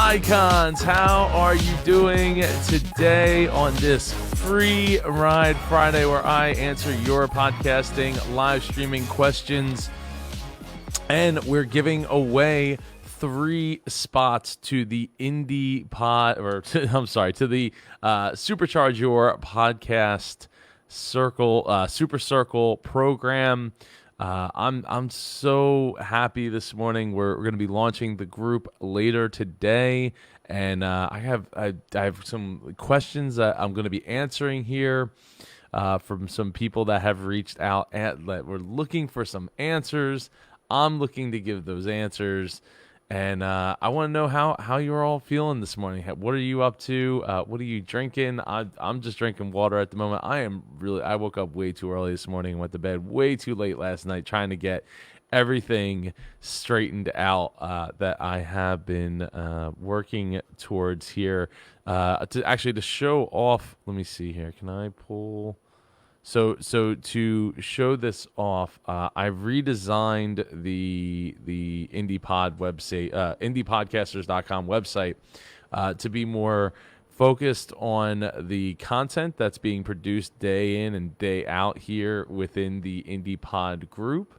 icons, how are you doing today on this Free Ride Friday, where I answer your podcasting live streaming questions, and we're giving away 3 spots to the Indie Pod, or to the Supercharge Your Podcast Circle, Super Circle program. I'm so happy this morning. We're going to be launching the group later today, and I have some questions that I'm going to be answering here from some people that have reached out that were looking for some answers. I'm looking to give those answers, and I want to know how you're all feeling this morning. What are you up to? What are you drinking? I'm just drinking water at the moment. I woke up way too early this morning and went to bed way too late last night trying to get everything straightened out that I have been working towards here. To show off, let me see here. Can I pull... So to show this off, I've redesigned the Indie Pod website, indiepodcasters.com website, to be more focused on the content that's being produced day in and day out here within the Indie Pod group.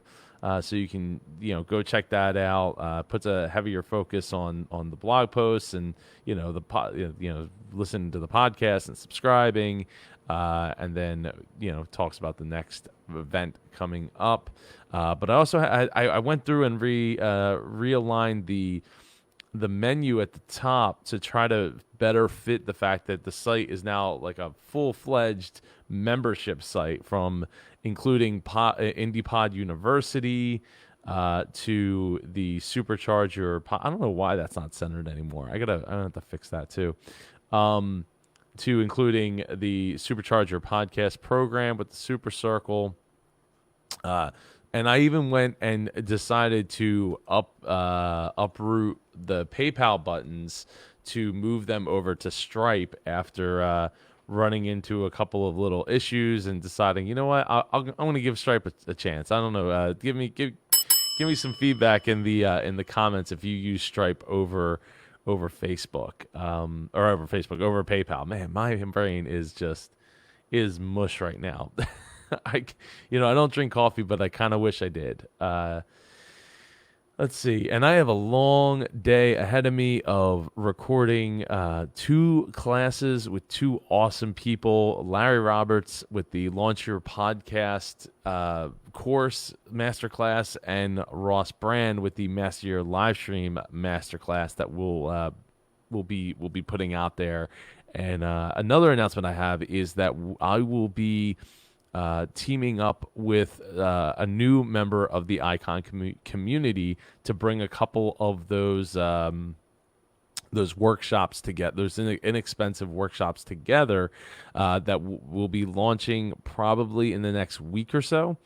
So you can go check that out. Puts a heavier focus on the blog posts and listening to the podcast and subscribing. And then, talks about the next event coming up. But I also I went through and realigned the menu at the top to try to better fit the fact that the site is now like a full-fledged membership site, from including IndiePod University to the Supercharger. I don't know why that's not centered anymore. I have to fix that too. To including the Supercharger podcast program with the Super Circle. And I even went and decided to uproot the PayPal buttons to move them over to Stripe after running into a couple of little issues and deciding, you know what, I'm going to give Stripe a chance. I don't know. Give me some feedback in the comments if you use Stripe over Facebook, over PayPal. Man, my brain is mush right now. I don't drink coffee, but I kind of wish I did. Let's see. And I have a long day ahead of me of recording 2 classes with 2 awesome people. Larry Roberts with the Launch Your Podcast course masterclass, and Ross Brand with the Master Your Live Stream masterclass that we'll be putting out there. And another announcement I have is that I will be teaming up with a new member of the Icon community to bring a couple of those workshops together, those inexpensive workshops together that we'll be launching probably in the next week or so.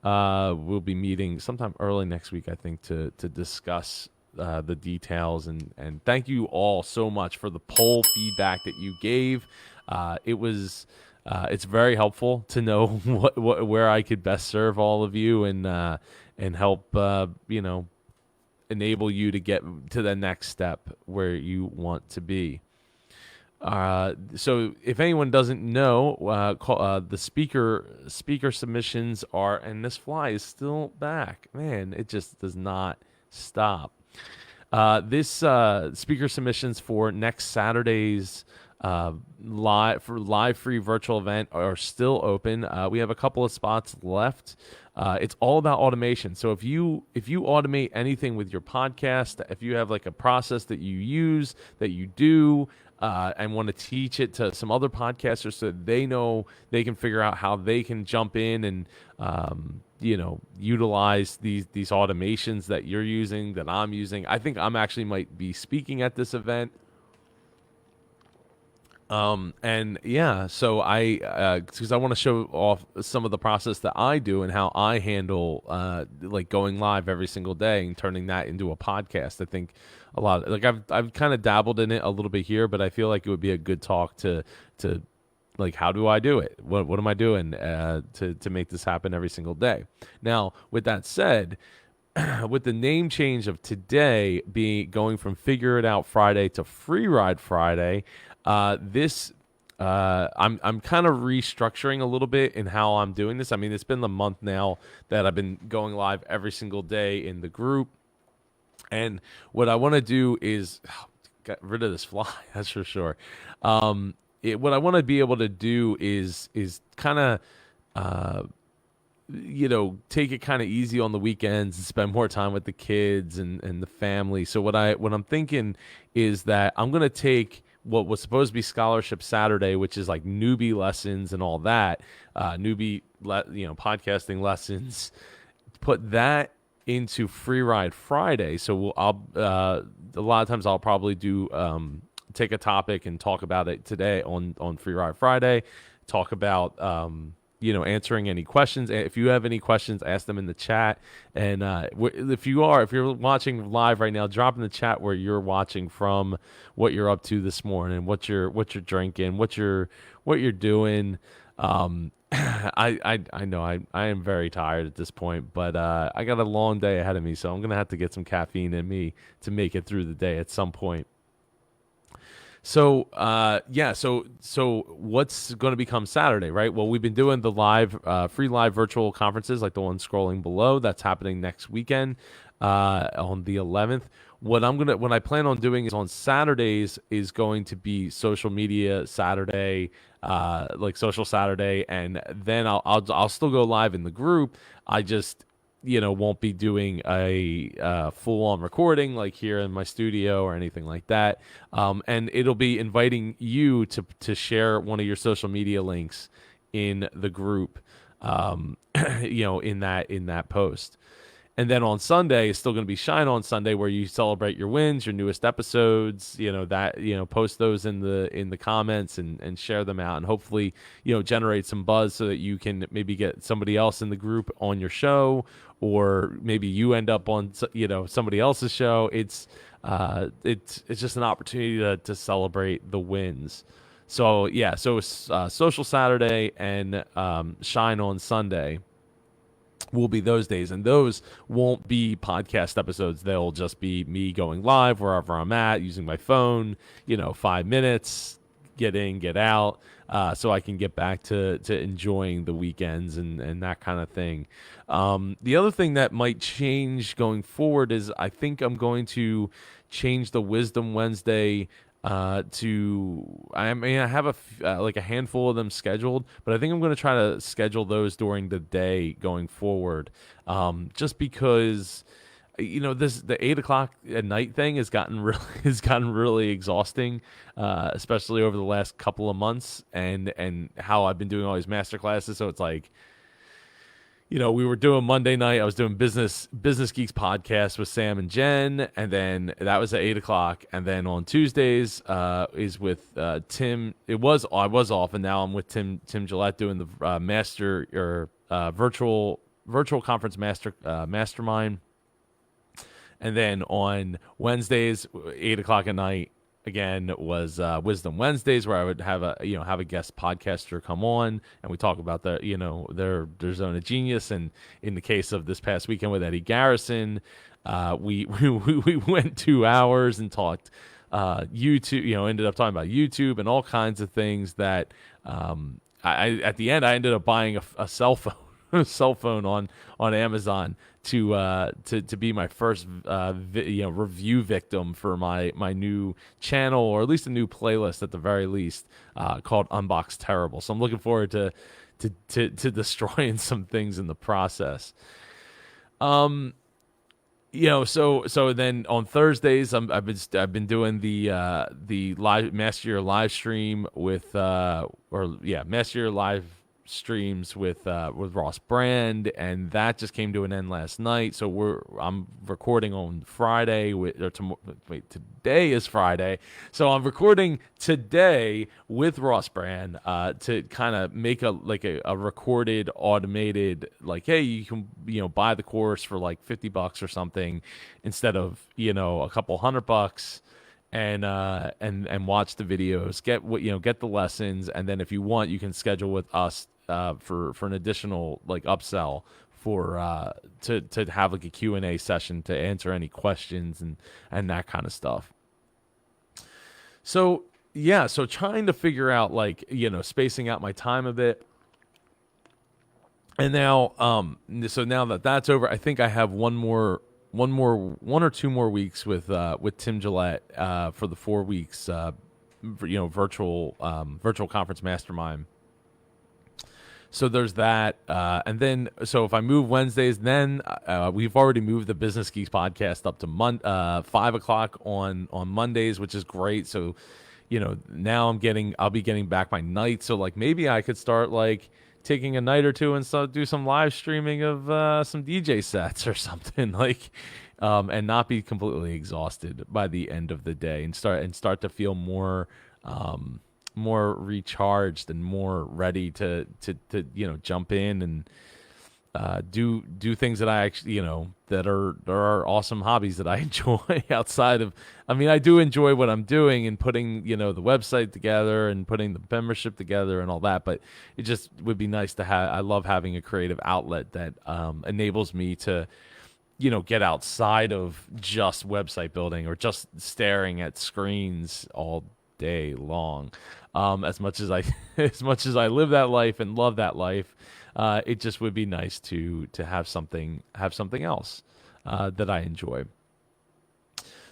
We'll be meeting sometime early next week, I think, to discuss the details. And thank you all so much for the poll feedback that you gave. It's very helpful to know where I could best serve all of you and help enable you to get to the next step where you want to be. So if anyone doesn't know, the speaker submissions are, and this fly is still back. Man, it just does not stop. This speaker submissions for next Saturday's live free virtual event are still open. We have a couple of spots left. It's all about automation. So if you automate anything with your podcast, if you have like a process that you use, that you do, and want to teach it to some other podcasters so that they know they can figure out how they can jump in and utilize these automations that you're using, that I'm using. I think I'm actually might be speaking at this event. And yeah, so because I want to show off some of the process that I do and how I handle, like going live every single day and turning that into a podcast. I think a lot, like I've kind of dabbled in it a little bit here, but I feel like it would be a good talk to like, how do I do it? What am I doing, to make this happen every single day? Now, with that said, with the name change of today being going from Figure It Out Friday to Free Ride Friday, this I'm kind of restructuring a little bit in how I'm doing this. I mean, it's been the month now that I've been going live every single day in the group, and what I want to do is get rid of this fly. That's for sure. What I want to be able to do is kind of take it kind of easy on the weekends and spend more time with the kids and the family. So what I'm thinking is that I'm going to take what was supposed to be Scholarship Saturday, which is like newbie lessons and all that, podcasting lessons, put that into Free Ride Friday. So a lot of times I'll probably do take a topic and talk about it today on Free Ride Friday, talk about answering any questions. If you have any questions, ask them in the chat. And if you're watching live right now, drop in the chat where you're watching from, what you're up to this morning, what you're drinking, what you're doing. I know I am very tired at this point, but I got a long day ahead of me, so I'm gonna have to get some caffeine in me to make it through the day at some point. So so what's going to become Saturday, right? Well, we've been doing the free live virtual conferences like the one scrolling below. That's happening next weekend on the 11th. What I plan on doing is on Saturdays is going to be social media Saturday, like social Saturday, and then I'll still go live in the group. I just won't be doing a full-on recording like here in my studio or anything like that. And it'll be inviting you to share one of your social media links in the group, in that post. And then on Sunday, it's still going to be Shine On Sunday, where you celebrate your wins, your newest episodes, post those in the comments and share them out, and hopefully, generate some buzz so that you can maybe get somebody else in the group on your show, or maybe you end up on, somebody else's show. It's just an opportunity to celebrate the wins. So yeah, Social Saturday and Shine On Sunday will be those days, and those won't be podcast episodes. They'll just be me going live wherever I'm at, using my phone, 5 minutes, get in, get out, so I can get back to enjoying the weekends and that kind of thing. The other thing that might change going forward is I think I'm going to change the Wisdom Wednesday I have a handful of them scheduled, but I think I'm going to try to schedule those during the day going forward, just because the 8 o'clock at night thing has gotten really exhausting, especially over the last couple of months, and how I've been doing all these master classes. So it's like, we were doing Monday night. I was doing Business Geeks podcast with Sam and Jen, and then that was at 8 o'clock. And then on Tuesdays is with Tim. I was off, and now I'm with Tim Gillette doing the virtual conference mastermind. And then on Wednesdays, 8 o'clock at night, again, was Wisdom Wednesdays, where I would have a guest podcaster come on, and we talk about their zone of genius. And in the case of this past weekend with Eddie Garrison, we went 2 hours and talked YouTube. Ended up talking about YouTube and all kinds of things that I at the end I ended up buying a cell phone on Amazon to be my first review victim for my new channel, or at least a new playlist at the very least, called Unbox Terrible. So I'm looking forward to destroying some things in the process. So then on Thursdays, I've been doing the live Master Your live stream with Master Your live streams with Ross Brand, and that just came to an end last night. So I'm recording on Friday today is Friday, so I'm recording today with Ross Brand to kind of make a recorded automated, like, hey, you can buy the course for like $50 or something instead of a couple $100, and watch the videos, get the lessons, and then if you want, you can schedule with us for an additional like upsell for to have like a Q&A session to answer any questions and that kind of stuff. So yeah, so trying to figure out, like, spacing out my time a bit. And now, so now that that's over, I think I have one or two more weeks with Tim Gillette for the 4 weeks, virtual conference mastermind. So there's that, and then so if I move Wednesdays, then we've already moved the Business Geeks podcast up to 5:00 on Mondays, which is great. So, now I'll be getting back my night. So like maybe I could start like taking a night or two and do some live streaming of some DJ sets or something, like, and not be completely exhausted by the end of the day, and start to feel more recharged and more ready to jump in and do things that I actually, that are awesome hobbies that I enjoy outside of, I do enjoy what I'm doing and putting, the website together and putting the membership together and all that, but it just would be nice to have, I love having a creative outlet that enables me to, get outside of just website building or just staring at screens all day long. As much as I live that life and love that life, it just would be nice to have something else that I enjoy.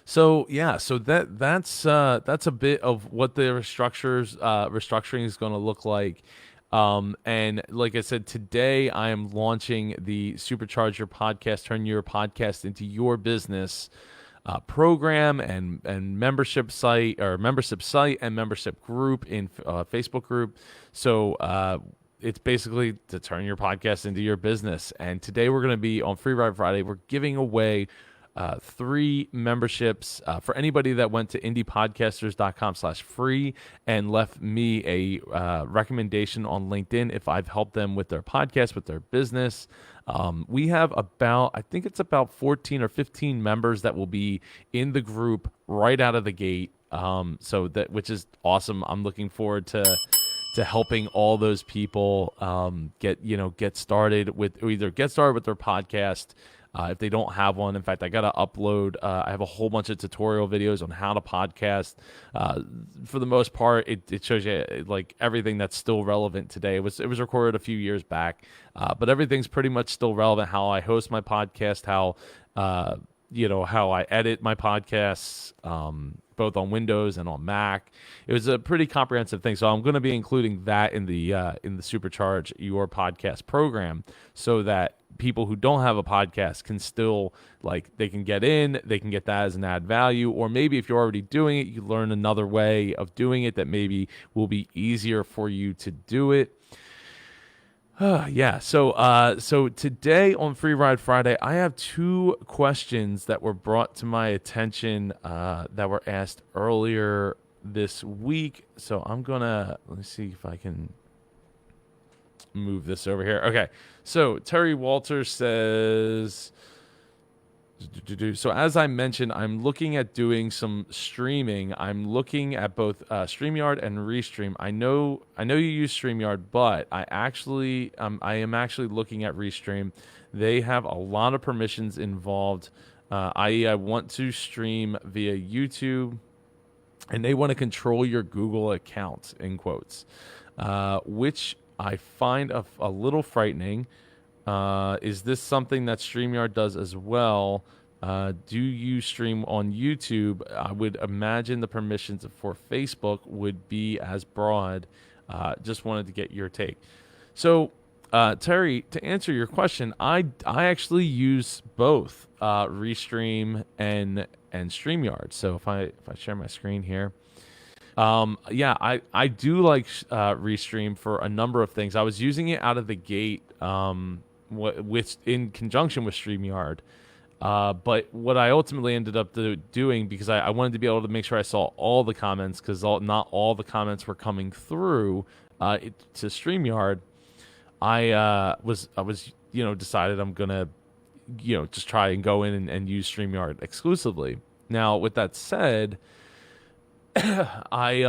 So yeah, so that's a bit of what the restructuring is going to look like. And like I said, today I am launching the Supercharge Your Podcast, Turn Your Podcast into Your Business program and membership site and membership group in Facebook group. So it's basically to turn your podcast into your business. And today we're going to be on Free Ride Friday. We're giving away 3 memberships for anybody that went to indiepodcasters.com/free and left me a recommendation on LinkedIn if I've helped them with their podcast, with their business. We have I think it's about 14 or 15 members that will be in the group right out of the gate. Which is awesome. I'm looking forward to helping all those people get started with their podcast. If they don't have one. In fact, I got to upload, I have a whole bunch of tutorial videos on how to podcast. For the most part, it shows you like everything that's still relevant today. It was recorded a few years back, but everything's pretty much still relevant. How I host my podcast, how I edit my podcasts, both on Windows and on Mac. It was a pretty comprehensive thing. So I'm going to be including that in the Supercharge Your Podcast program, so that people who don't have a podcast can still, they can get in, they can get that as an add value, or maybe if you're already doing it, you learn another way of doing it that maybe will be easier for you to do it. Yeah. So today on Free Ride Friday, I have 2 questions that were brought to my attention that were asked earlier this week. So let me see if I can move this over here. Okay. So Terry Walters says, so as I mentioned, I'm looking at doing some streaming. I'm looking at both StreamYard and Restream. I know you use StreamYard, but I am actually looking at Restream. They have a lot of permissions involved, i.e. I want to stream via YouTube, and they want to control your Google account, in quotes, which I find a little frightening. Is this something that StreamYard does as well? Do you stream on YouTube? I would imagine the permissions for Facebook would be as broad. Just wanted to get your take. So, Terry, to answer your question, I actually use both Restream and StreamYard. So if I share my screen here. I do like Restream for a number of things. I was using it out of the gate in conjunction with StreamYard. But what I ultimately ended up doing, because I wanted to be able to make sure I saw all the comments, because not all the comments were coming through to StreamYard, I was decided I'm gonna just try and go in and use StreamYard exclusively. Now, with that said, I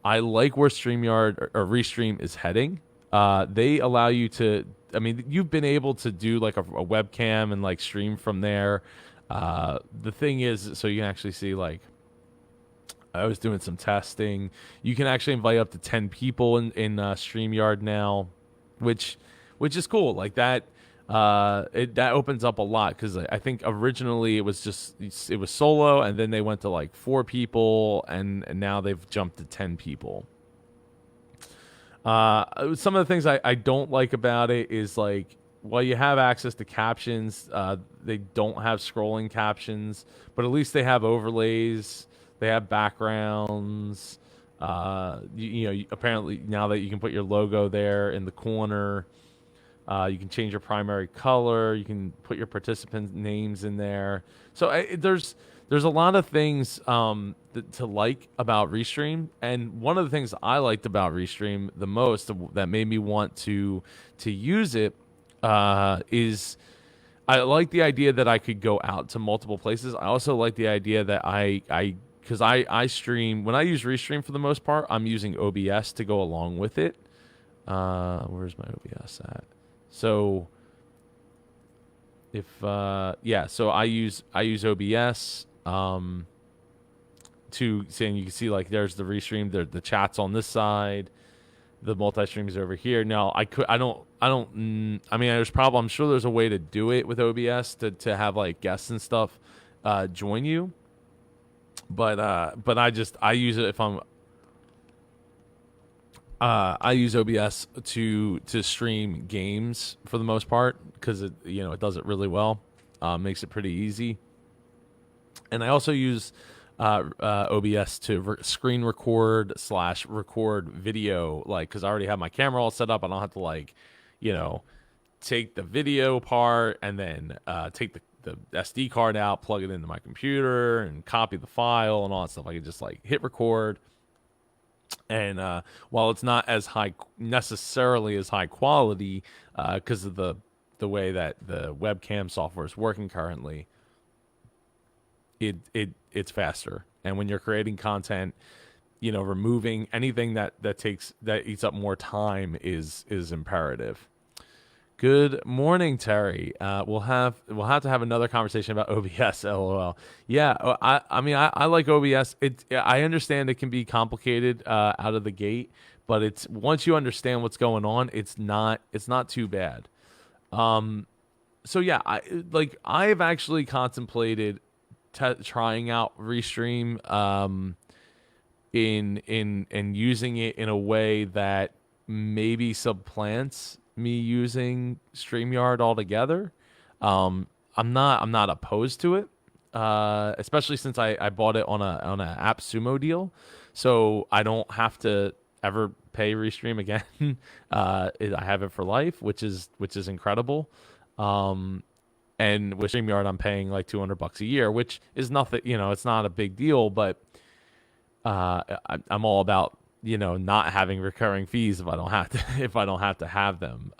I like where StreamYard or Restream is heading. They allow you to. I mean, you've been able to do like a webcam and like stream from there. The thing is, so you can actually see like I was doing some testing. You can actually invite up to 10 people in StreamYard now, which is cool. Like that, that opens up a lot because I think originally it was solo, and then they went to like 4 people, and now they've jumped to 10 people. Some of the things I don't like about it is like, while you have access to captions, they don't have scrolling captions, but at least they have overlays. They have backgrounds. Apparently now that you can put your logo there in the corner, you can change your primary color. You can put your participant names in there. So there's a lot of things to like about Restream, and one of the things I liked about Restream the most that made me want to use it is I like the idea that I could go out to multiple places. I also like the idea that because I stream, when I use Restream for the most part, I'm using OBS to go along with it. Where's my OBS at? So so I use OBS to saying, you can see like there's the Restream, the chats on this side, the multi-stream is over here. Now I'm sure there's a way to do it with OBS to have like guests and stuff join you. But I use it if I use OBS to stream games for the most part, because it does it really well, makes it pretty easy. And I also use OBS to screen record / record video, like, because I already have my camera all set up. I don't have to take the video part and then take the SD card out, plug it into my computer, and copy the file and all that stuff. I can just hit record. And while it's not necessarily as high quality, because of the way that the webcam software is working currently, it's faster. And when you're creating content, removing anything that eats up more time is imperative. Good morning, Terry. We'll have to have another conversation about OBS. LOL. Yeah, I like OBS. I understand it can be complicated out of the gate, but it's once you understand what's going on, it's not too bad. So yeah, I've actually contemplated trying out Restream in using it in a way that maybe supplants me using StreamYard altogether. I'm not opposed to it, especially since I bought it on an AppSumo deal, so I don't have to ever pay Restream again. I have it for life, which is incredible. And with StreamYard, I'm paying like $200 a year, which is nothing. It's not a big deal, but I'm all about not having recurring fees if I don't have to have them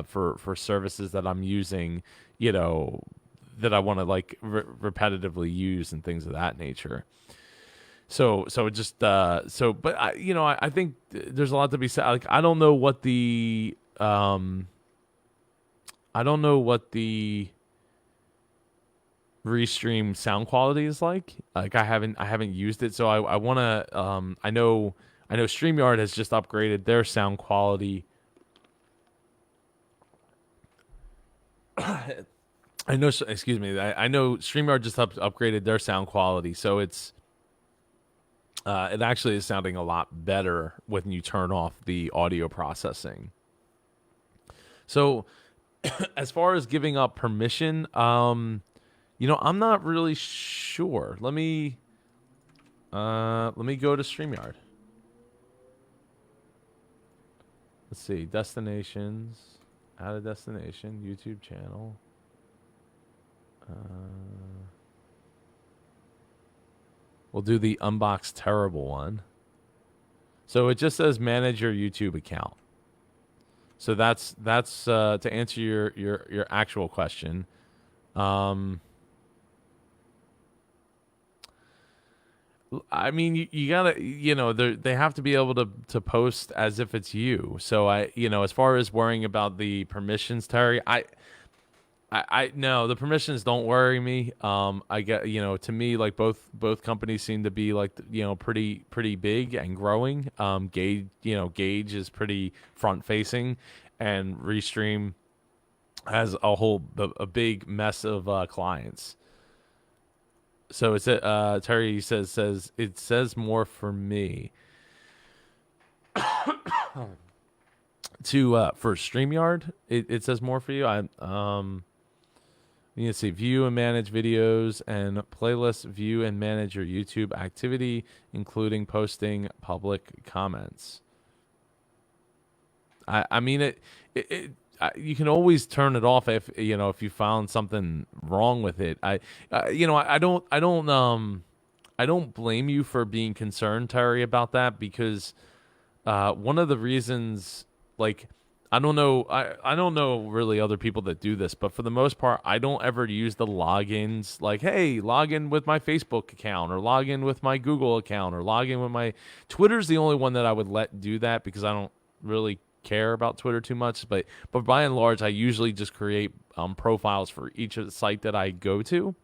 for services that I'm using, that I want to repetitively use and things of that nature. But I think there's a lot to be said. Like, I don't know what the Restream sound quality is like. Like, I haven't used it, so I want to. I know StreamYard has just upgraded their sound quality. I know StreamYard just upgraded their sound quality, so it actually is sounding a lot better when you turn off the audio processing. So, as far as giving up permission, I'm not really sure. Let me go to StreamYard. Let's see, destinations, add a destination, YouTube channel. We'll do the Unbox Terrible one. So it just says manage your YouTube account. So that's to answer your actual question. I mean, you gotta, they have to be able to post as if it's you. So as far as worrying about the permissions, Terry, I no, the permissions don't worry me. I get, to me, like both companies seem to be like, pretty big and growing. Gauge is pretty front facing, and Restream has a big mess of clients. So it's Terry says it says more for me to for StreamYard. It says more for you. You can see view and manage videos and playlists. View and manage your YouTube activity, including posting public comments. I mean you can always turn it off if you found something wrong with it. I don't blame you for being concerned, Terry, about that, because one of the reasons, like, I don't know really other people that do this, but for the most part, I don't ever use the logins like, hey, log in with my Facebook account, or log in with my Google account, or log in with my Twitter's the only one that I would let do that, because I don't really care about Twitter too much. But by and large, I usually just create profiles for each of the site that I go to,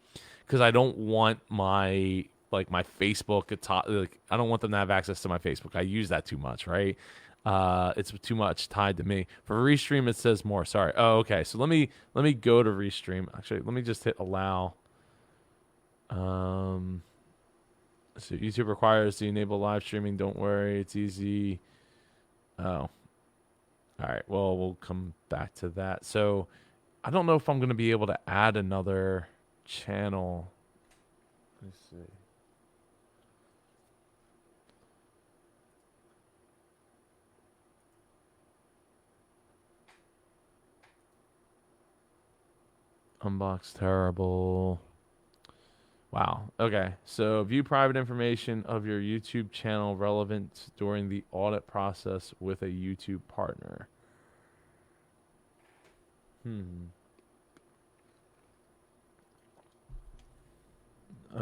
because I don't want my Facebook, I don't want them to have access to my Facebook. I use that too much, right? It's too much tied to me. For Restream, it says more. Sorry. Oh, okay. So let me go to Restream. Actually, let me just hit allow. So YouTube requires to enable live streaming. Don't worry, it's easy. Oh, all right. Well, we'll come back to that. So I don't know if I'm going to be able to add another channel. Let's see. Unbox terrible. Wow. Okay. So view private information of your YouTube channel relevant during the audit process with a YouTube partner. I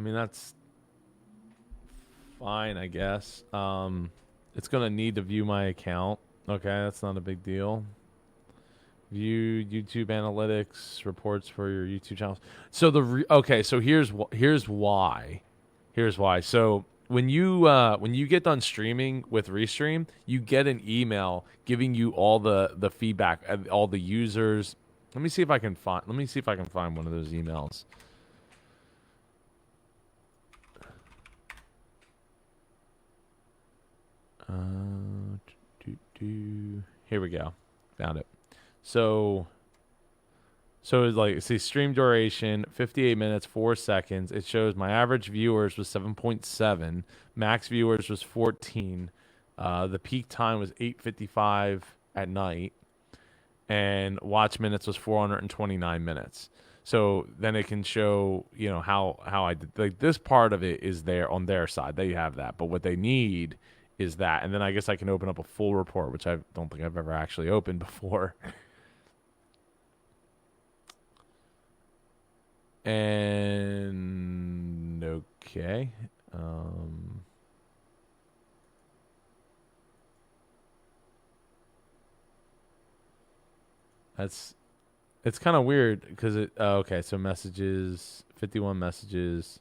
mean, that's fine, I guess. It's gonna need to view my account. Okay, that's not a big deal. View YouTube analytics reports for your YouTube channels. So okay, so here's why. Here's why. So when you get done streaming with Restream, you get an email giving you all the feedback, all the users. Let me see if I can find one of those emails. Here we go. Found it. So it's like, see, stream duration 58 minutes 4 seconds. It shows my average viewers was 7.7, max viewers was 14. The peak time was 8:55 at night, and watch minutes was 429 minutes. So then it can show, how I did. Like, this part of it is there on their side. They have that, but what they need is that. And then I guess I can open up a full report, which I don't think I've ever actually opened before. And okay. It's kind of weird because okay, so messages, 51 messages,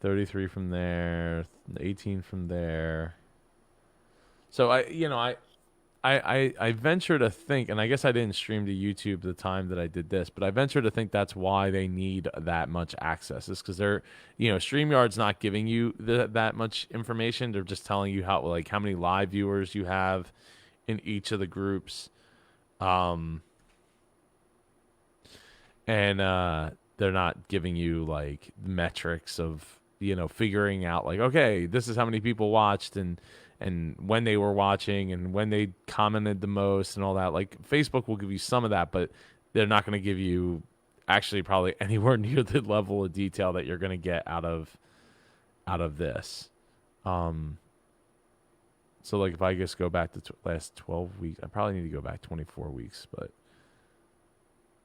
33 from there, 18 from there. So I venture to think, and I guess I didn't stream to YouTube the time that I did this, but I venture to think that's why they need that much access. Is because they're, StreamYard's not giving you that much information. They're just telling you how many live viewers you have in each of the groups, and they're not giving you like metrics of figuring out like, okay, this is how many people watched and when they were watching and when they commented the most and all that. Like, Facebook will give you some of that, but they're not going to give you actually probably anywhere near the level of detail that you're going to get out of this. So like, if I just go back to last 12 weeks, I probably need to go back 24 weeks, but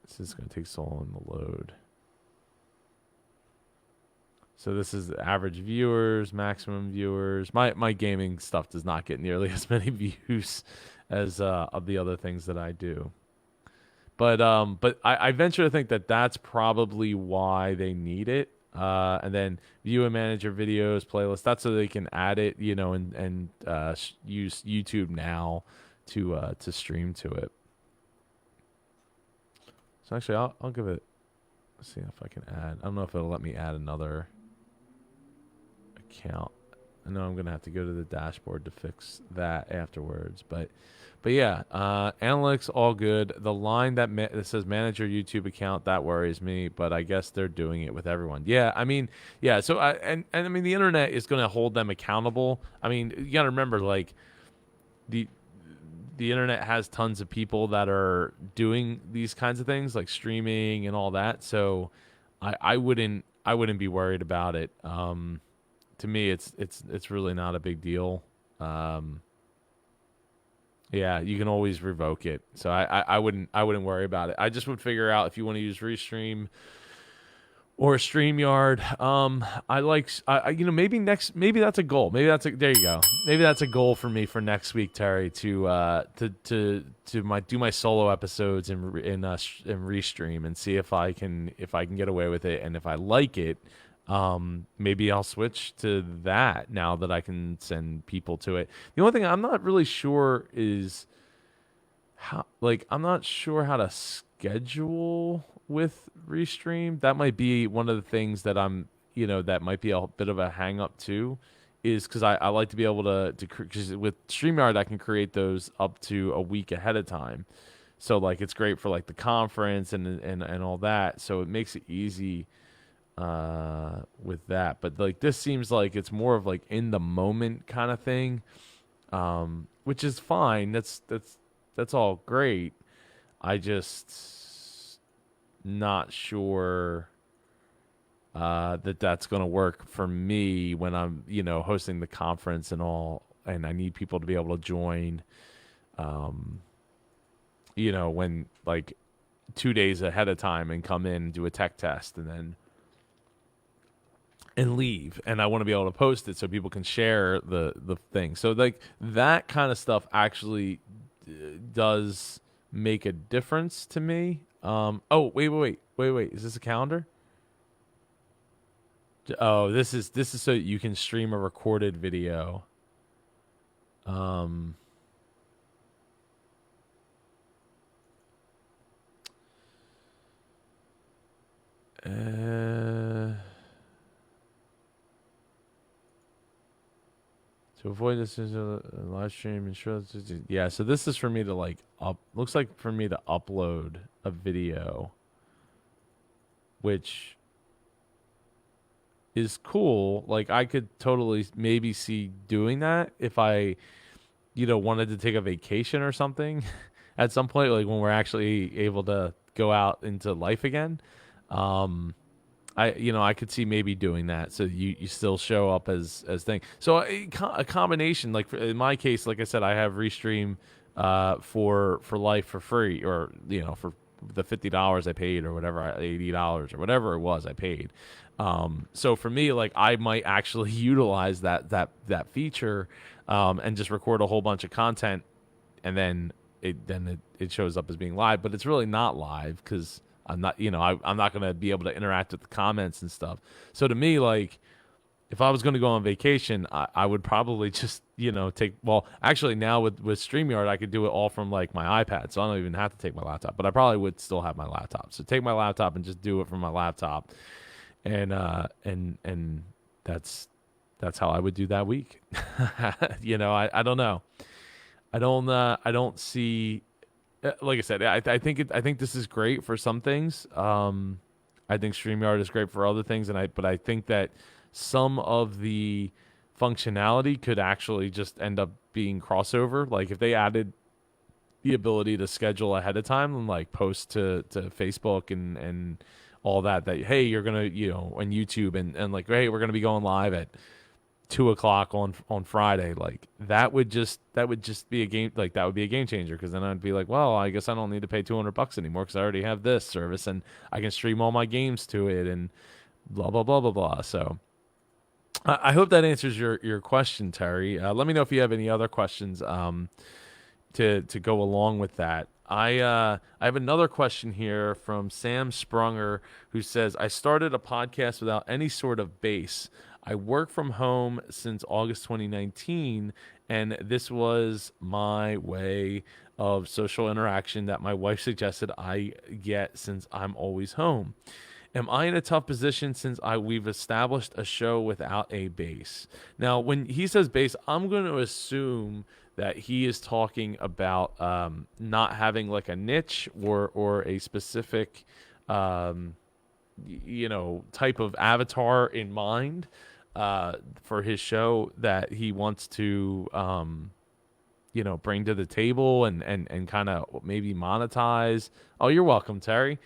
this is going to take so long to load. So this is average viewers, maximum viewers. My gaming stuff does not get nearly as many views as of the other things that I do. But I venture to think that that's probably why they need it. And then view and manage your videos playlist. That's so they can add it, and use YouTube now to stream to it. So actually, I'll give it. Let's see if I can add. I don't know if it'll let me add another account. I know I'm gonna have to go to the dashboard to fix that afterwards, but yeah, analytics all good. The line that says manage your YouTube account, that worries me, but I guess they're doing it with everyone. Yeah, I mean, yeah. So I mean, the internet is gonna hold them accountable. I mean, you gotta remember, like the internet has tons of people that are doing these kinds of things, like streaming and all that. So I wouldn't be worried about it. To me, it's really not a big deal. Yeah, you can always revoke it. So I wouldn't worry about it. I just would figure out if you want to use Restream or StreamYard. Maybe that's a goal. There you go. Maybe that's a goal for me for next week, Terry, to do my solo episodes in Restream and see if I can get away with it, and if I like it, maybe I'll switch to that now that I can send people to it. The only thing I'm not really sure is I'm not sure how to schedule with Restream. That might be one of the things that that might be a bit of a hang up too, is because I like to be able to cause with StreamYard I can create those up to a week ahead of time. So like it's great for like the conference and all that. So it makes it easy with that. But like this seems like it's more of like in the moment kind of thing, which is fine. That's all great. I just not sure that's going to work for me when I'm hosting the conference and all, and I need people to be able to join when like 2 days ahead of time and come in and do a tech test and leave, and I want to be able to post it so people can share the thing. So like that kind of stuff actually does make a difference to me. Oh, wait. Is this a calendar? Oh, this is so you can stream a recorded video. To avoid this is a live stream, ensure yeah. So this is for me to looks like for me to upload a video, which is cool. Like I could totally maybe see doing that if I, wanted to take a vacation or something at some point, like when we're actually able to go out into life again. I could see maybe doing that, so you still show up as thing. So a combination, like in my case, like I said, I have Restream for life for free, or for the $50 I paid, or whatever, $80 or whatever it was I paid. So for me, like I might actually utilize that feature and just record a whole bunch of content, and then it shows up as being live, but it's really not live because I'm not, I'm not going to be able to interact with the comments and stuff. So to me, like, if I was going to go on vacation, I would probably just, actually now with StreamYard, I could do it all from like my iPad. So I don't even have to take my laptop, but I probably would still have my laptop. So take my laptop and just do it from my laptop. And that's how I would do that week. I don't know. I don't see, like I said, I think this is great for some things. I think StreamYard is great for other things, but I think that some of the functionality could actually just end up being crossover. Like if they added the ability to schedule ahead of time and like post to Facebook and all that hey, you're gonna on YouTube and like, hey, we're gonna be going live at 2:00 on Friday, like that would just be a game, like that would be a game changer, because then I'd be like, well, I guess I don't need to pay $200 anymore because I already have this service and I can stream all my games to it and blah blah blah blah blah. So I hope that answers your question, Terry. Let me know if you have any other questions to go along with that. I have another question here from Sam Sprunger, who says, I started a podcast without any sort of base. I work from home since August 2019, and this was my way of social interaction that my wife suggested I get since I'm always home. Am I in a tough position since we've established a show without a base? Now, when he says base, I'm going to assume that he is talking about not having like a niche or a specific type of avatar in mind for his show that he wants to bring to the table and kind of maybe monetize. Oh, you're welcome, Terry.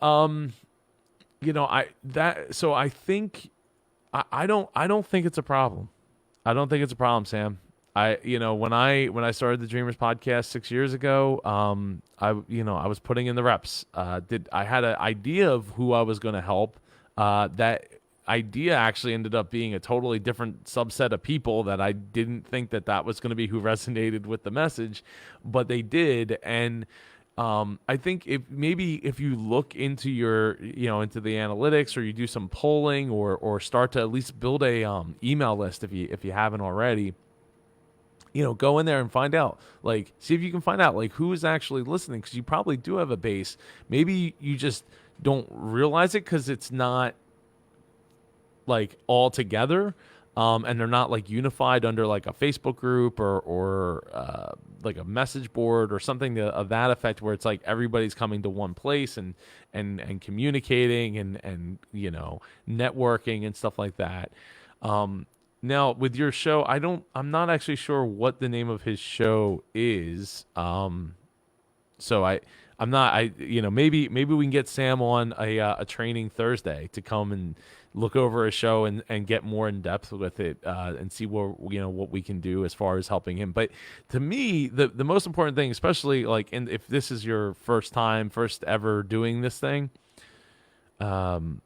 I think I don't think it's a problem. I don't think it's a problem, Sam. When I started the Dreamers podcast 6 years ago, I was putting in the reps. I had an idea of who I was going to help. That idea actually ended up being a totally different subset of people that I didn't think that was going to be who resonated with the message, but they did. And I think if you look into into the analytics, or you do some polling, or start to at least build a email list if you haven't already, go in there and find out, like, see if you can find out like who is actually listening, because you probably do have a base. Maybe you just don't realize it because it's not like all together. And they're not like unified under like a Facebook group or like a message board or something of that effect, where it's like everybody's coming to one place and communicating and networking and stuff like that. Now with your show, I'm not actually sure what the name of his show is. So I'm not, maybe we can get Sam on a training Thursday to come and look over a show and get more in depth with it, and see what we can do as far as helping him. But to me, the most important thing, especially like if this is your first ever doing this thing, putting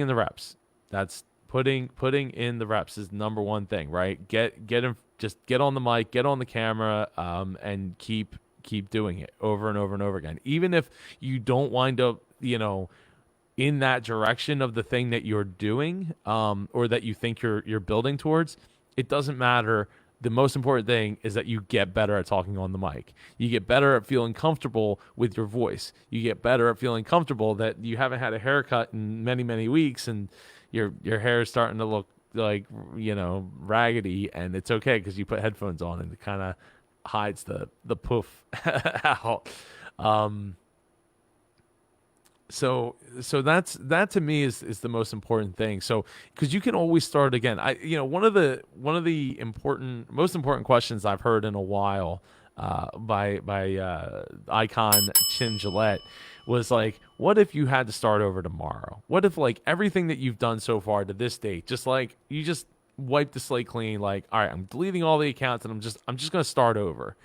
in the reps. That's putting in the reps is number one thing, right? Just get on the mic, get on the camera, and keep doing it over and over and over again. Even if you don't wind up, in that direction of the thing that you're doing, or that you think you're building towards, it doesn't matter. The most important thing is that you get better at talking on the mic. You get better at feeling comfortable with your voice. You get better at feeling comfortable that you haven't had a haircut in many, many weeks, and your hair is starting to look like, raggedy, and it's okay because you put headphones on and it kind of hides the poof out. So that to me is the most important thing. So, because you can always start again. One of the most important questions I've heard in a while, by Icon Chin Gillette, was like, what if you had to start over tomorrow? What if like everything that you've done so far to this date, just like you just wipe the slate clean, like, all right, I'm deleting all the accounts and I'm just going to start over.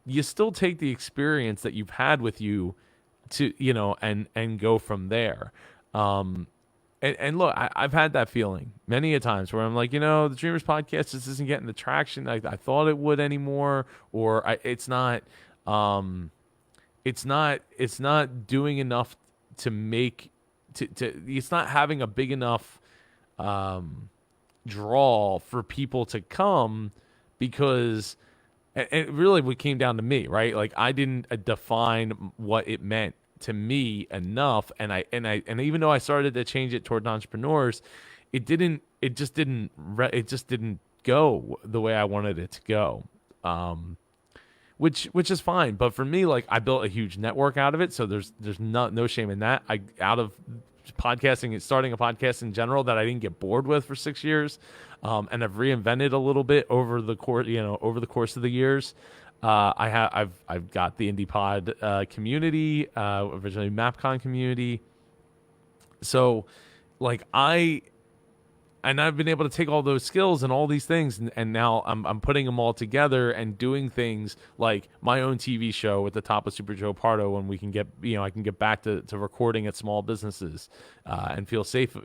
You still take the experience that you've had with you to, and go from there. And look, I've had that feeling many a times where I'm like, the Dreamers podcast just isn't getting the traction I thought it would anymore, or it's not doing enough to make it's not having a big enough draw for people to come, because it really what came down to me, right? Like, I didn't define what it meant to me enough, and even though I started to change it toward entrepreneurs, it just didn't go the way I wanted it to go. Which is fine, but for me, like, I built a huge network out of it, so there's no shame in that. Out of podcasting and starting a podcast in general that I didn't get bored with for 6 years, and I've reinvented a little bit over the course of the years. I've got the Indie Pod community, originally MapCon community. So, like, I I've been able to take all those skills and all these things, and now I'm putting them all together and doing things like my own TV show at the top of Super Joe Pardo, when we can get, I can get back to recording at small businesses, and feel safe,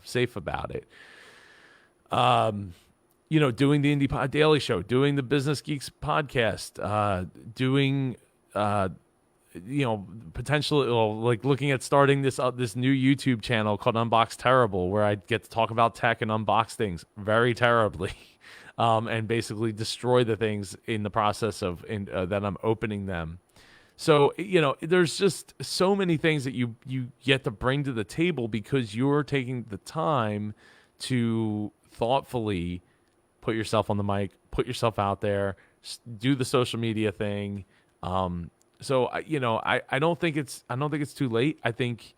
safe about it. Doing the Indie Pod Daily Show, doing the Business Geeks podcast, doing, potentially, like looking at starting this new YouTube channel called Unbox Terrible, where I get to talk about tech and unbox things very terribly, and basically destroy the things in the process of that I'm opening them. So, there's just so many things that you get to bring to the table because you're taking the time to thoughtfully put yourself on the mic, put yourself out there, do the social media thing. So I don't think it's too late. I think,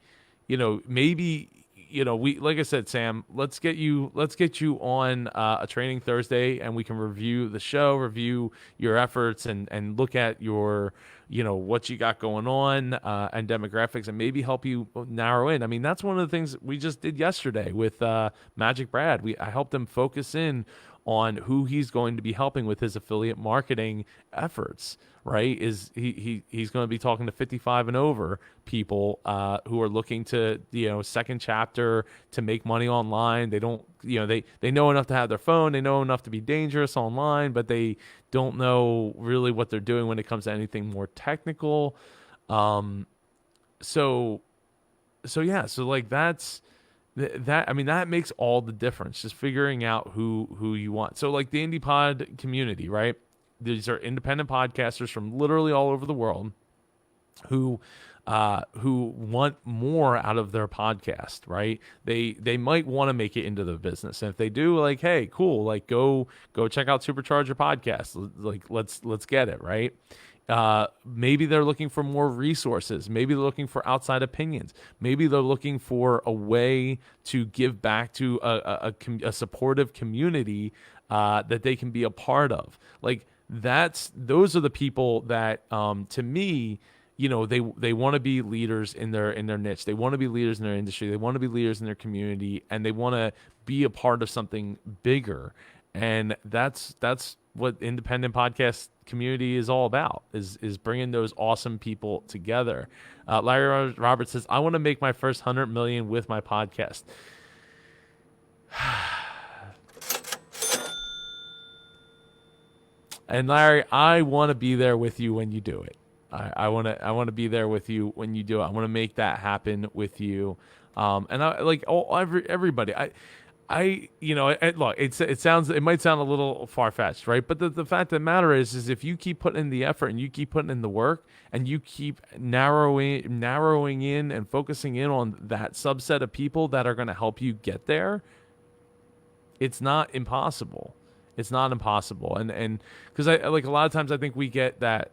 maybe, we, like I said, Sam, let's get you on a training Thursday, and we can review the show, review your efforts, and look at your, what you got going on, and demographics, and maybe help you narrow in. I mean, that's one of the things we just did yesterday with Magic Brad. I helped him focus in on who he's going to be helping with his affiliate marketing efforts, right? Is he's going to be talking to 55 and over people who are looking to, second chapter to make money online. They don't, they know enough to have their phone. They know enough to be dangerous online, but they don't know really what they're doing when it comes to anything more technical. So like that makes all the difference, just figuring out who you want. So like the Indie Pod community, right? These are independent podcasters from literally all over the world who want more out of their podcast, right? They might want to make it into the business. And if they do, like, hey, cool, like go check out Supercharger Podcast. Like let's get it, right? Maybe they're looking for more resources. Maybe they're looking for outside opinions. Maybe they're looking for a way to give back to a supportive community that they can be a part of. Like those are the people that, to me, they want to be leaders in their niche. They want to be leaders in their industry. They want to be leaders in their community, and they want to be a part of something bigger. And that's what independent podcast community is all about, is bringing those awesome people together. Larry Roberts says, I want to make my first 100 million with my podcast. And Larry, I want to be there with you when you do it. I want to be there with you when you do it. I want to make that happen with you. And I like everybody. Look, it might sound a little far-fetched, right? But the fact of the matter is if you keep putting in the effort and you keep putting in the work and you keep narrowing in and focusing in on that subset of people that are going to help you get there, it's not impossible. It's not impossible. And because I like a lot of times I think we get that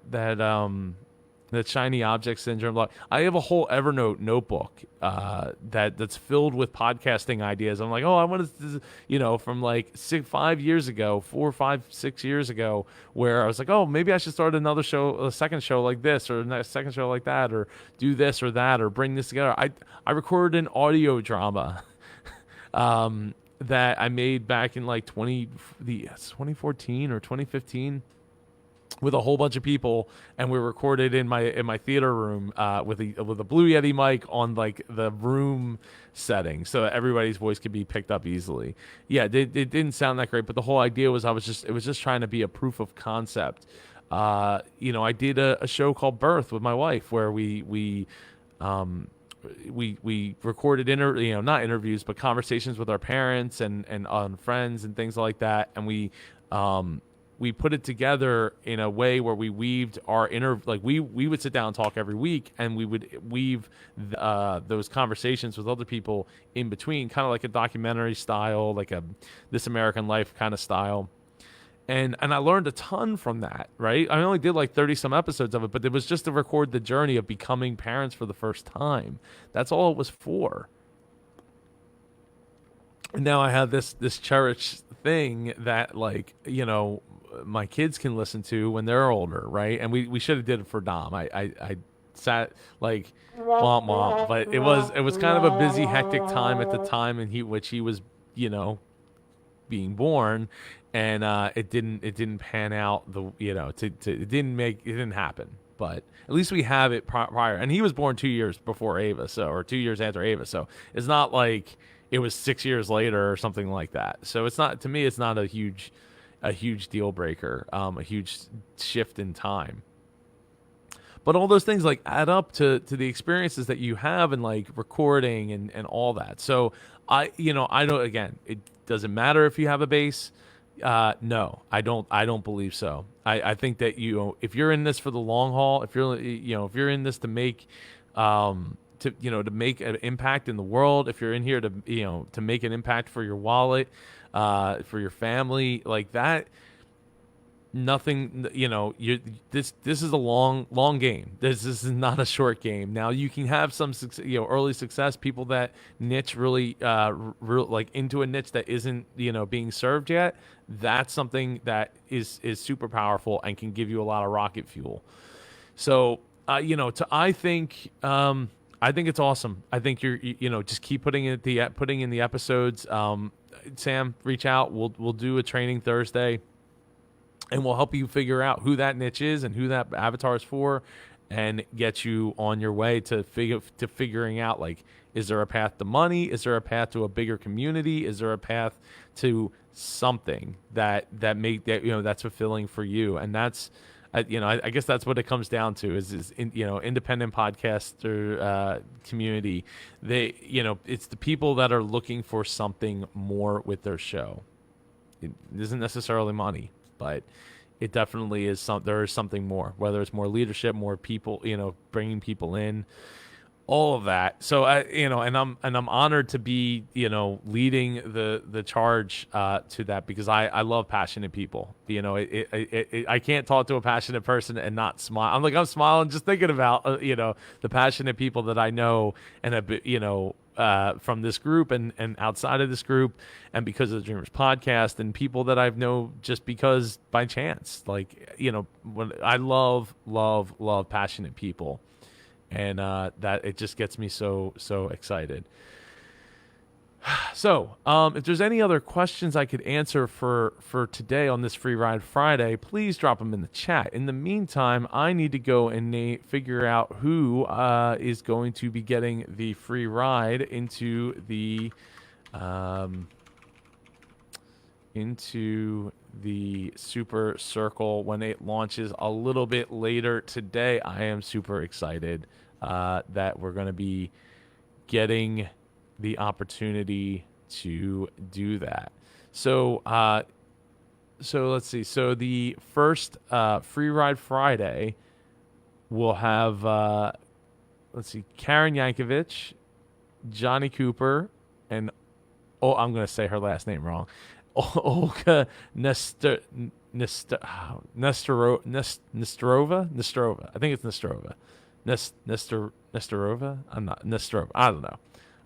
shiny object syndrome. Like, I have a whole Evernote notebook that's filled with podcasting ideas. I'm like, I want to, from like 4, 5, 6 years ago, where I was like, maybe I should start another show, a second show like this, or a second show like that, or do this or that, or bring this together. I recorded an audio drama that I made back in like 2014 or 2015. With a whole bunch of people, and we recorded in my theater room with a Blue Yeti mic on like the room setting, so that everybody's voice could be picked up easily. Yeah, it didn't sound that great, but the whole idea was it was just trying to be a proof of concept. I did a show called Birth with my wife, where we recorded not interviews, but conversations with our parents and on friends and things like that, and we put it together in a way where we weaved our we would sit down and talk every week, and we would weave those conversations with other people in between, kind of like a documentary style, like a This American Life kind of style. And I learned a ton from that, right? I only did like 30 some episodes of it, but it was just to record the journey of becoming parents for the first time. That's all it was for. And now I have this cherished thing that, like, my kids can listen to when they're older, right? And we should have did it for Dom. I sat like womp, but it was kind of a busy, hectic time at the time, and which he was being born, and it didn't pan out it didn't happen. But at least we have it prior, and he was born 2 years before Ava, or 2 years after Ava, so it's not like it was 6 years later or something like that. So it's not, to me, it's not a huge deal breaker, a huge shift in time. But all those things like add up to the experiences that you have in like recording and all that. So I don't, again, it doesn't matter if you have a bass. No, I don't believe so. I think that, if you're in this for the long haul, if you're in this to make, to make an impact in the world, if you're in here to make an impact for your wallet, for your family, like that, nothing, this is a long game. This is not a short game. Now you can have some early success, people that niche really like into a niche that isn't being served yet. That's something that is super powerful and can give you a lot of rocket fuel. So I think it's awesome. I think you're just keep putting in the episodes. Sam, reach out. We'll do a training Thursday, and we'll help you figure out who that niche is and who that avatar is for, and get you on your way to figuring out, like, is there a path to money? Is there a path to a bigger community? Is there a path to something that's fulfilling for you? And that's, I guess that's what it comes down to is independent podcaster community. It's the people that are looking for something more with their show. It isn't necessarily money, but it definitely is there is something more, whether it's more leadership, more people, bringing people in, all of that. So and I'm honored to be, leading the charge to that, because I love passionate people. I can't talk to a passionate person and not smile. I'm smiling just thinking about the passionate people that I know, and from this group and outside of this group, and because of the Dreamers podcast, and people that I've known just because by chance, when I love passionate people, and that it just gets me so excited. So if there's any other questions I could answer for today on this Free Ride Friday, please drop them in the chat. In the meantime, I need to go and figure out who is going to be getting the free ride into the Super Circle when it launches a little bit later today. I am super excited that we're going to be getting the opportunity to do that. So let's see. So the first Free Ride Friday will have Karen Yankovic, Johnny Cooper, and I'm going to say her last name wrong. Olga Nesterova. I think it's Nesterova. Nesterova. I'm not Nesterova. I don't know.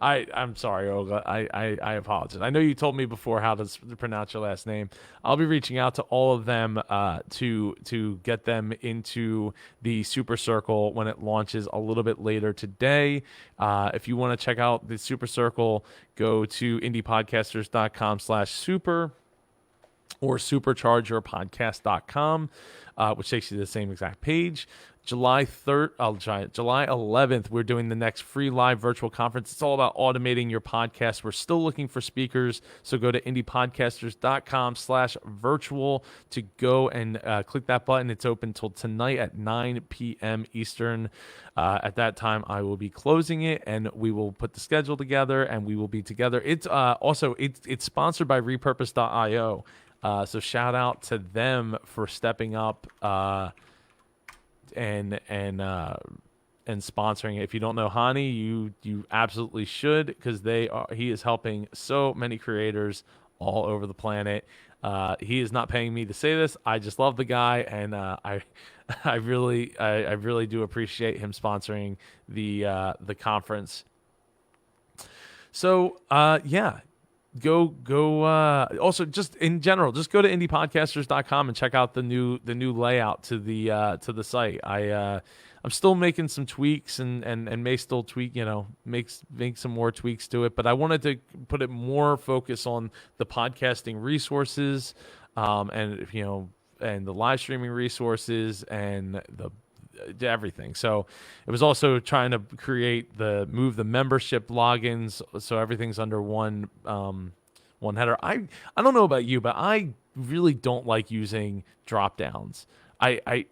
I'm sorry, Olga. I apologize. I know you told me before how to pronounce your last name. I'll be reaching out to all of them to get them into the Super Circle when it launches a little bit later today. If you want to check out the Super Circle, go to indiepodcasters.com/super or superchargeyourpodcast.com, which takes you to the same exact page. July 11th, we're doing the next free live virtual conference. It's all about automating your podcast. We're still looking for speakers, so go to indiepodcasters.com/virtual to go and click that button. It's open till tonight at 9 p.m. Eastern. At that time, I will be closing it, and we will put the schedule together, and we will be together. It's it's sponsored by Repurpose.io, so shout out to them for stepping up and sponsoring it. If you don't know Hani, you absolutely should, because he is helping so many creators all over the planet. He is not paying me to say this. I just love the guy, and I really do appreciate him sponsoring the conference. So yeah, also just in general, just go to indiepodcasters.com and check out the new layout to the site. I'm still making some tweaks and may still tweak, make some more tweaks to it, but I wanted to put it more focus on the podcasting resources, and the live streaming resources and everything. So it was also trying to move the membership logins so everything's under one header. I don't know about you, but I really don't like using drop downs. I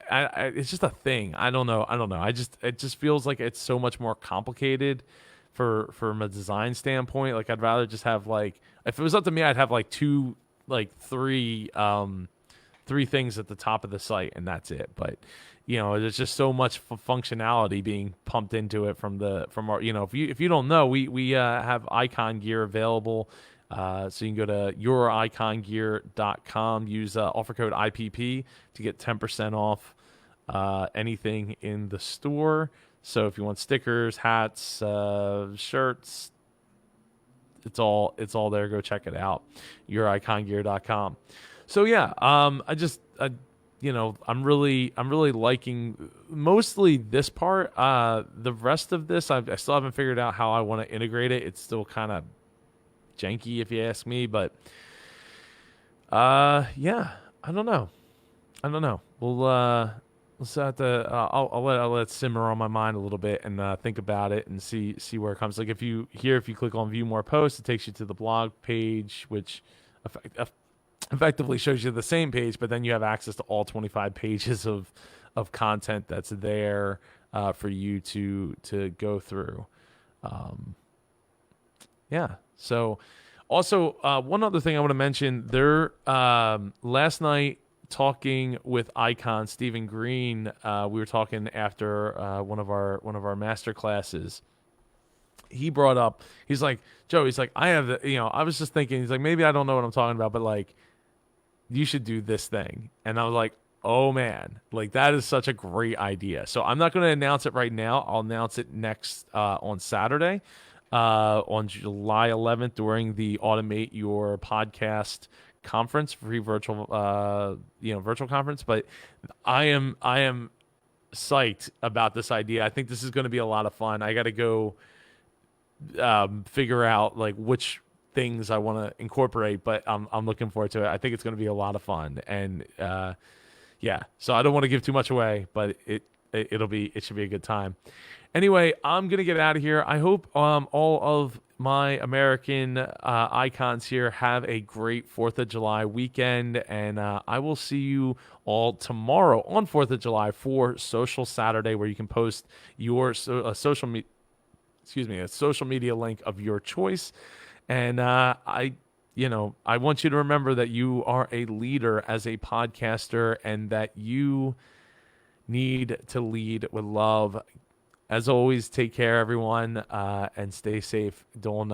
it's just a thing. I don't know. It just feels like it's so much more complicated from a design standpoint. Like I'd rather just have if it was up to me, I'd have three things at the top of the site and that's it. But there's just so much functionality being pumped into it from our, if you don't know, we have icon gear available. So you can go to youricongear.com, use offer code IPP to get 10% off anything in the store. So if you want stickers, hats, shirts, it's all there. Go check it out. youricongear.com. So yeah, I'm really liking mostly this part. The rest of this, I still haven't figured out how I want to integrate it. It's still kind of janky if you ask me, but yeah, I don't know. We'll have to. I'll let it simmer on my mind a little bit and think about it and see where it comes. Like if you click on view more posts, it takes you to the blog page, which effectively shows you the same page, but then you have access to all 25 pages of content that's there for you to go through. Yeah. So also one other thing I want to mention, there last night talking with Icon Stephen Green, we were talking after one of our master classes. He brought up, he's like, Joe, I have I was just thinking, he's like, maybe I don't know what I'm talking about, but you should do this thing. And I was like, oh man, that is such a great idea. So I'm not going to announce it right now. I'll announce it next on Saturday, on July 11th during the Automate Your Podcast conference, free virtual conference. But I am psyched about this idea. I think this is going to be a lot of fun. I got to go figure out which things I want to incorporate, but I'm looking forward to it. I think it's going to be a lot of fun, and yeah. So I don't want to give too much away, but it should be a good time. Anyway, I'm gonna get out of here. I hope all of my American icons here have a great 4th of July weekend, and I will see you all tomorrow on 4th of July for Social Saturday, where you can post your social media link of your choice. And I want you to remember that you are a leader as a podcaster and that you need to lead with love. As always, take care, everyone, and stay safe. Don't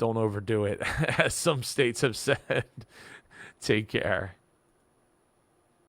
overdo it, as some states have said. Take care.